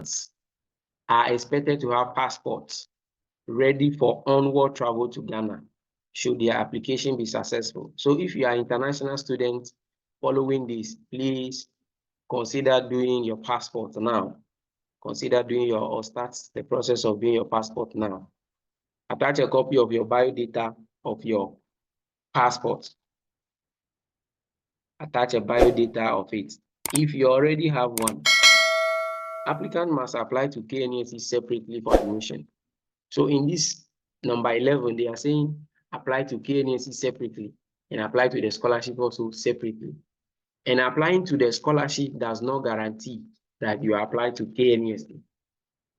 applicants are expected to have passports ready for onward travel to Ghana should their application be successful. So if you are international students following this, please consider doing your passport now. Consider doing your, or start the process of doing your passport now. Attach a copy of your biodata of your passport. Attach a biodata of it. If you already have one, applicant must apply to KNUST separately for admission. So in this number 11, they are saying apply to KNUST separately and apply to the scholarship also separately. And applying to the scholarship does not guarantee that you apply to KNUST.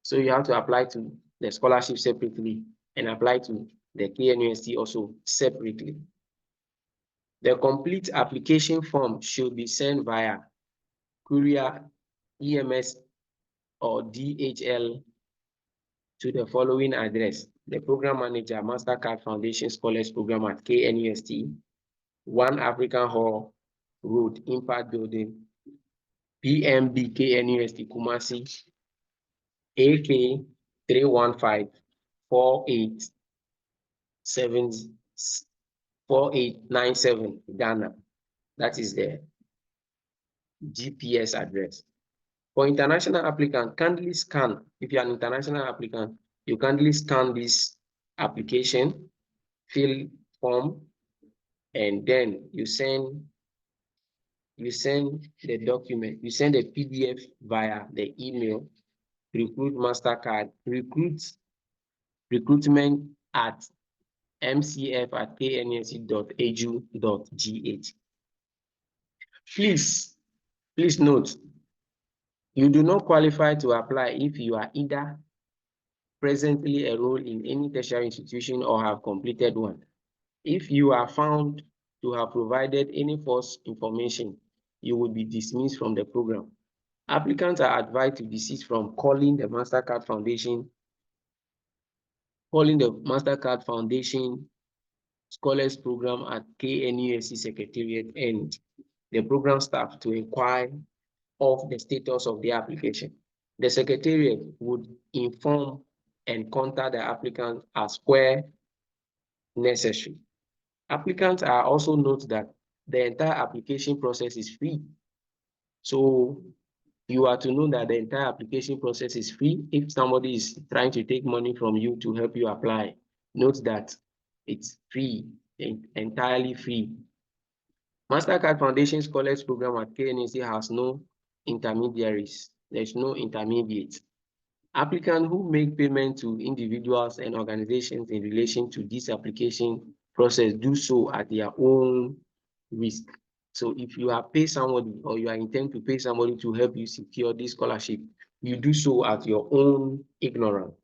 So you have to apply to the scholarship separately and apply to the KNUST also separately. The complete application form should be sent via courier, EMS, or DHL to the following address: the Program Manager, Mastercard Foundation Scholars Program at KNUST, 1 African Hall Road, Impact Building, PMB KNUST Kumasi, AK 315-4897 Ghana. That is the GPS address. For international applicant, kindly scan. If you are an international applicant, you kindly scan this application, fill form, and then you send the document. You send a PDF via the email recruitment@mcf@knust.edu.gh. Please note, you do not qualify to apply if you are either presently enrolled in any tertiary institution or have completed one. If you are found to have provided any false information, you will be dismissed from the program. Applicants are advised to desist from calling the Mastercard Foundation Scholars Program at KNUST Secretariat and the program staff to inquire of the status of the application. The Secretariat would inform and contact the applicant as where necessary. Applicants are also note that the entire application process is free. So you are to know that the entire application process is free. If somebody is trying to take money from you to help you apply, note that it's free, entirely free. Mastercard Foundation Scholars Program at KNUST has no intermediaries. There's no intermediate. Applicants who make payment to individuals and organizations in relation to this application process do so at their own risk. So if you are pay somebody or you are intend to pay somebody to help you secure this scholarship, you do so at your own ignorance.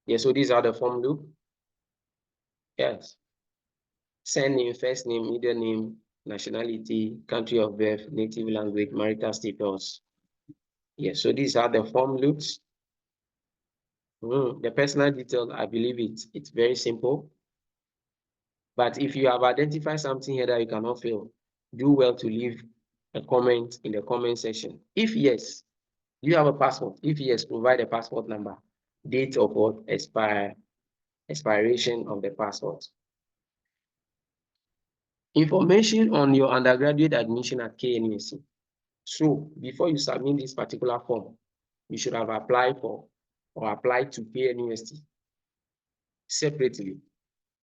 Yes, so these are the form loop. Yes. Send name, first name, middle name, nationality, country of birth, native language, marital status. Yes, so these are the form loops. The personal details, I believe it's very simple. But if you have identified something here that you cannot fill, do well to leave a comment in the comment section. If yes, do you have a passport? If yes, provide a passport number, date of what expiration of the passport. Information on your undergraduate admission at KNUST. So before you submit this particular form, you should have applied for or applied to KNUST separately.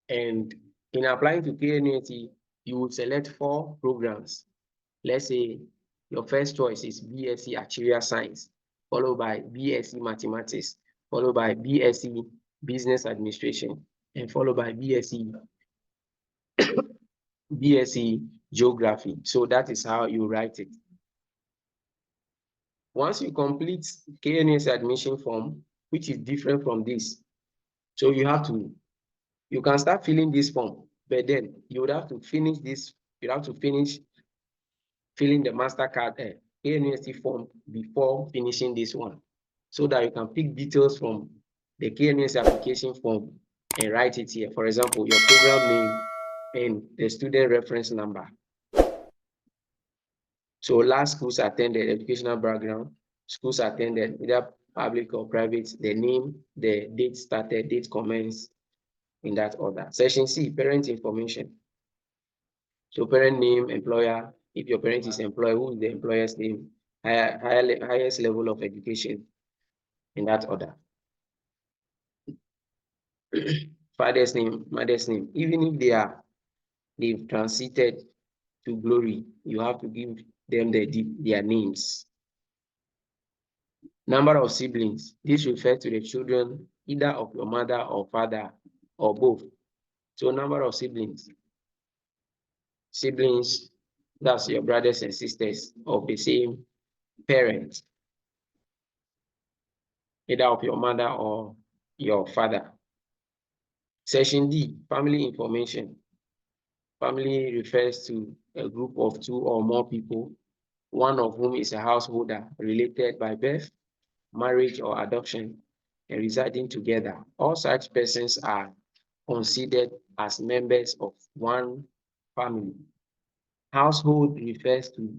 And in applying to KNUST, you will select 4 programs. Let's say your first choice is BSc Actuarial Science, followed by BSc Mathematics, followed by BSc Business Administration, and followed by BSc Geography. So that is how you write it. Once you complete KNUST admission form, which is different from this, so you can start filling this form, but then you would have to finish this. You have to finish filling the Mastercard KNUST form before finishing this one, so that you can pick details from the KNUST application form and write it here. For example, your program name and the student reference number. So last schools attended, educational background, schools attended, either public or private, the name, the date started, date commenced, in that order. Section C, parent information. So parent name, employer, if your parent is employed, who is the employer's name, highest level of education, in that order. Father's name, mother's name, even if they've transited to glory, you have to give them their names. Number of siblings, this refers to the children either of your mother or father or both. So number of siblings, that's your brothers and sisters of the same parent, either of your mother or your father. Section D, family information. Family refers to a group of 2 or more people, one of whom is a householder related by birth, marriage, or adoption, and residing together. All such persons are considered as members of one family. Household refers to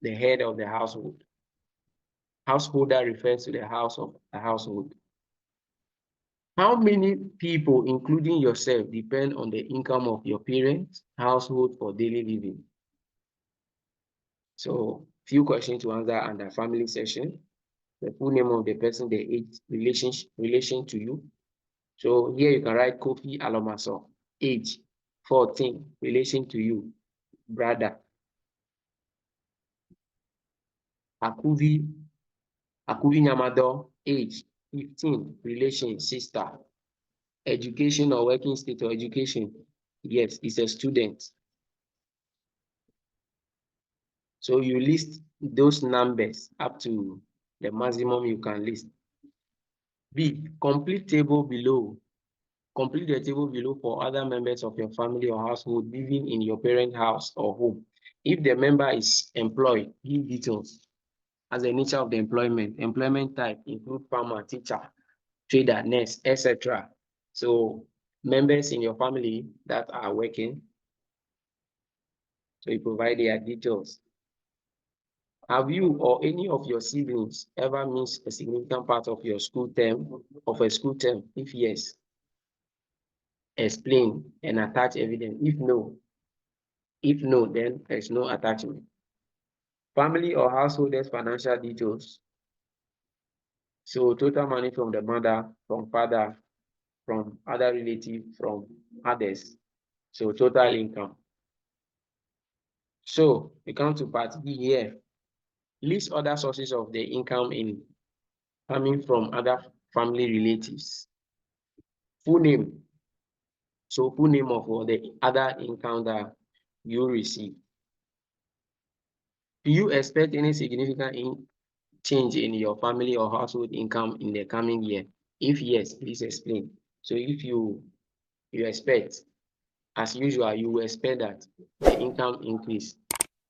the head of the household. Householder refers to the house of a household. How many people, including yourself, depend on the income of your parents' household for daily living? So, few questions to answer under family section. The full name of the person, the age, relation to you. So here you can write Kofi Alomaso, age 14, relation to you, brother. Akuvi Nyamado, age 15, relation, sister. Education or working state or education, yes, it's a student. So you list those numbers up to the maximum you can list. B, complete the table below for other members of your family or household living in your parent house or home. If the member is employed, give details as the nature of the employment. Employment type include farmer, teacher, trader, nurse, etc. So members in your family that are working, so you provide their details. Have you or any of your siblings ever missed a significant part of your school term, If yes, explain and attach evidence. If no, then there's no attachment. Family or householders' financial details. So total money from the mother, from father, from other relatives, from others. So total income. So we come to part B here. List other sources of the income coming from other family relatives. Full name. So full name of the other income that you receive. Do you expect any significant change in your family or household income in the coming year? If yes, please explain. So if you expect, as usual, you will expect that the income increase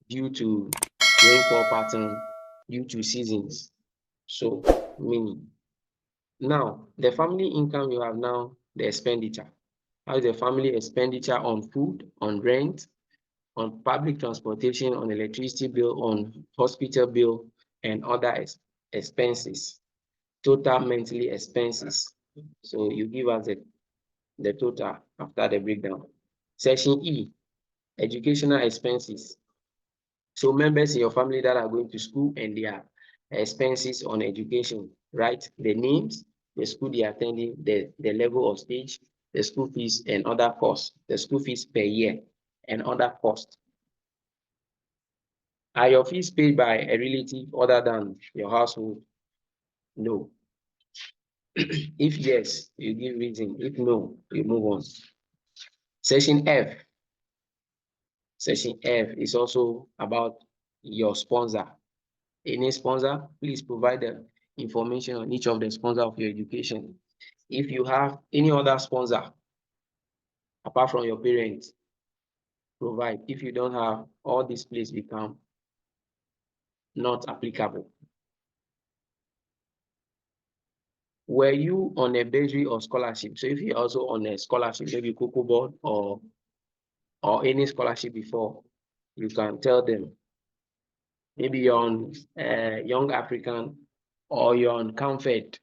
due to rainfall pattern, due to seasons. So meaning, now the family income you have now, the expenditure. How is the family expenditure on food, on rent, on public transportation, on electricity bill, on hospital bill, and other expenses, total monthly expenses. So you give us the total after the breakdown. Section E, educational expenses. So members in your family that are going to school and their expenses on education, right? The names, the school they are attending, the level of stage, the school fees and other costs, the school fees per year and other costs. Are your fees paid by a relative other than your household? No. If yes, you give reason. If no, you move on. Section F. Section F is also about your sponsor. Any sponsor, please provide the information on each of the sponsor of your education. If you have any other sponsor, apart from your parents, provide. If you don't have, all these please become not applicable. Were you on a bursary or scholarship? So if you're also on a scholarship, maybe Cocoa Board or any scholarship before, you can tell them. Maybe you're on Young African or you're on Comfort.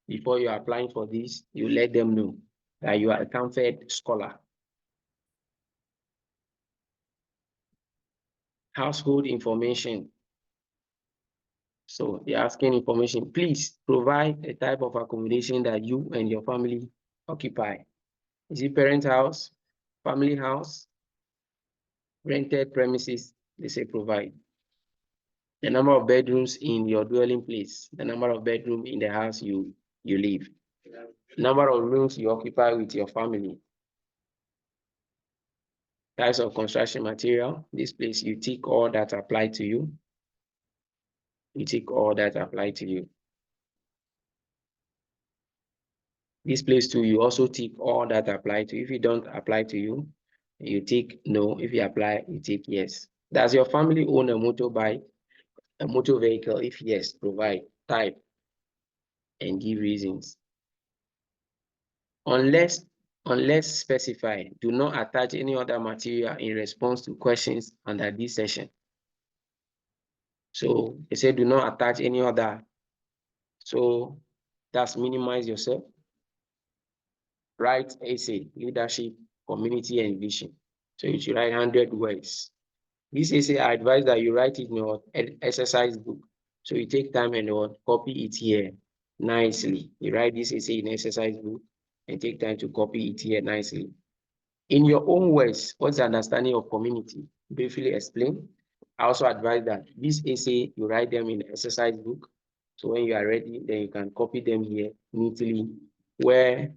Before you're applying for this, you let them know that you are a Comfort scholar. Household information. So they're asking information. Please provide a type of accommodation that you and your family occupy. Is it parent house, family house, rented premises? They say provide. The number of bedrooms in your dwelling place, the number of bedrooms in the house you live, number of rooms you occupy with your family, types of construction material. This place, you tick all that apply to you. You tick all that apply to you. This place too, you also tick all that apply to you. If it don't apply to you, you tick no. If you apply, you tick yes. Does your family own a motorbike, a motor vehicle? If yes, provide, type, and give reasons. Unless specified, do not attach any other material in response to questions under this session. So they say do not attach any other. So that's minimize yourself. Write essay, leadership, community, and vision. So you should write 100 words. This essay, I advise that you write it in your exercise book. So you take time and copy it here nicely. You write this essay in exercise book and take time to copy it here nicely. In your own words, what's the understanding of community? Briefly explain. I also advise that this essay, you write them in the exercise book. So when you are ready, then you can copy them here neatly where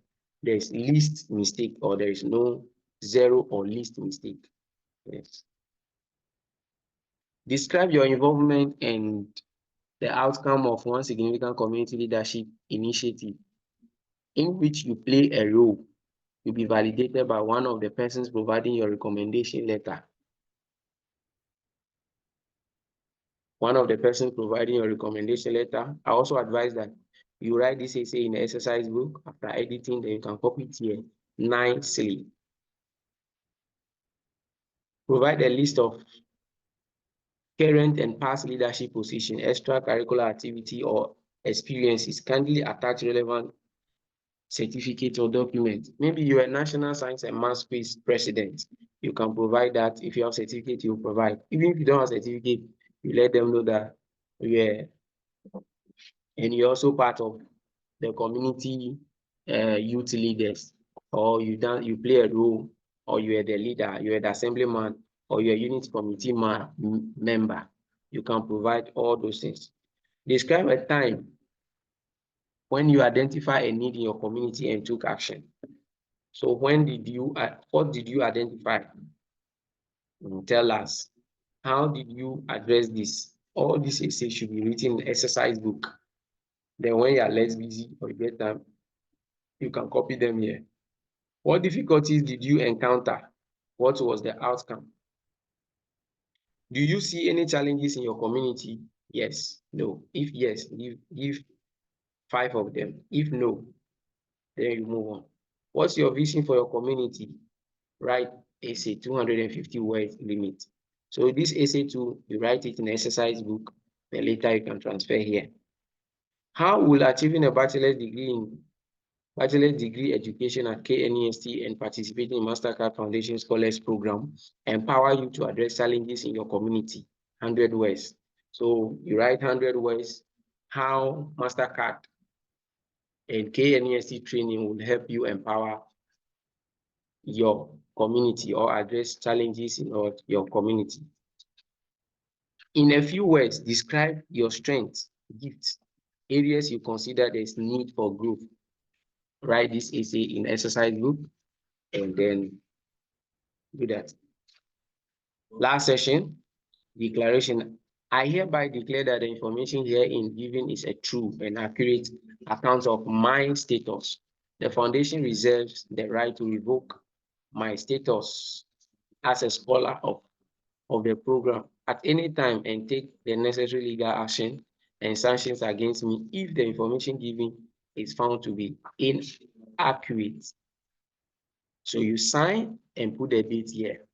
there's least mistake or there is no zero or least mistake. Yes. Describe your involvement and the outcome of one significant community leadership initiative in which you play a role will be validated by one of the persons providing your recommendation letter. One of the persons providing your recommendation letter. I also advise that you write this essay in the exercise book. After editing, then you can copy it here nicely. Provide a list of current and past leadership position, extracurricular activity or experiences. Kindly attach relevant certificate or document. Maybe you're a National Science and Math Quiz president. You can provide that. If you have certificate, you provide. Even if you don't have certificate, you let them know that and you're also part of the community youth leaders, or you play a role, or you are the leader, you are the assemblyman, or you're a unit committee member. You can provide all those things. Describe a time when you identify a need in your community and took action. So what did you identify? Tell us. How did you address this? All these essays should be written in the exercise book. Then when you are less busy or you get time, you can copy them here. What difficulties did you encounter? What was the outcome? Do you see any challenges in your community? Yes, no. If yes, give 5 of them. If no, then you move on. What's your vision for your community? Write essay, 250 words limit. So this essay too, you write it in an exercise book, then later you can transfer here. How will achieving a bachelor's degree education at KNUST and participating in Mastercard Foundation Scholars Program empower you to address challenges in your community? 100 words. So you write 100 words, how Mastercard and KNUST training will help you empower your community or address challenges in your community. In a few words, describe your strengths, gifts, areas you consider there's need for growth. Write this essay in exercise book and then do that. Last session, declaration. I hereby declare that the information herein given is a true and accurate account of my status. The foundation reserves the right to revoke my status as a scholar of the program at any time and take the necessary legal action and sanctions against me if the information given is found to be inaccurate. So you sign and put the date here.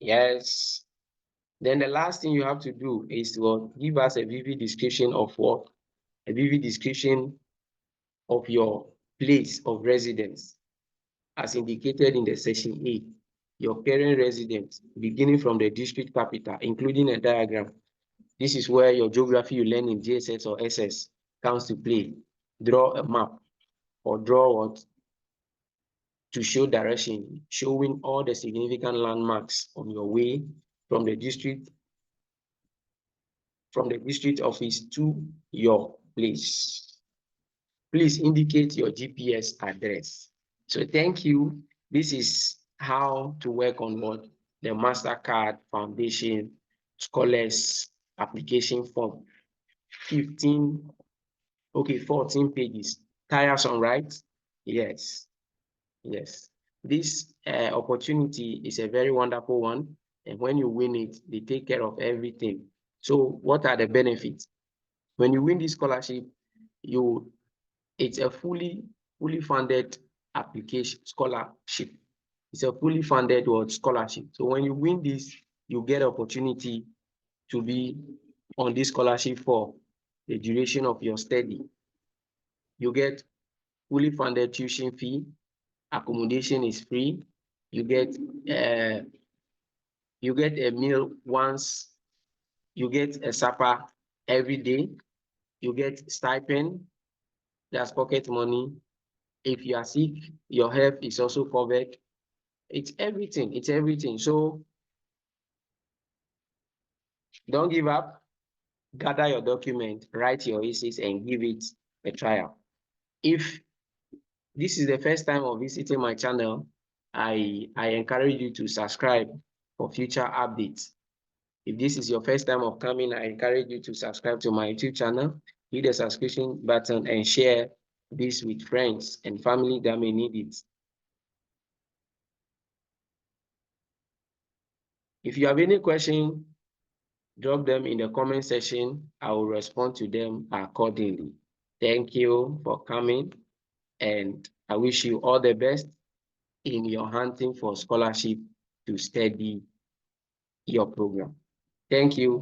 Yes. Then the last thing you have to do is to give us a vivid description of what? A vivid description of your place of residence, as indicated in the section A. Your current residence, beginning from the district capital, including a diagram. This is where your geography you learn in JSS or SS comes to play. Draw a map or draw what? To show direction, showing all the significant landmarks on your way from the district office to your place. Please indicate your GPS address. So thank you. This is how to work on what? The Mastercard Foundation Scholars Application Form. 14 pages. Tiresome, right? Yes. Yes. This opportunity is a very wonderful one. And when you win it, they take care of everything. So what are the benefits? When you win this scholarship, it's a fully funded application scholarship. It's a fully funded scholarship. So when you win this, you get opportunity to be on this scholarship for the duration of your study. You get fully funded tuition fee, accommodation is free, you get a meal once, you get a supper every day, you get stipend, that's pocket money. If you are sick, your health is also covered. It's everything. So don't give up, gather your document, write your essays and give it a trial. If this is the first time of visiting my channel, I encourage you to subscribe for future updates. If this is your first time of coming, I encourage you to subscribe to my YouTube channel, hit the subscription button and share this with friends and family that may need it. If you have any question, drop them in the comment section. I will respond to them accordingly. Thank you for coming, and I wish you all the best in your hunting for scholarship to study your program. Thank you.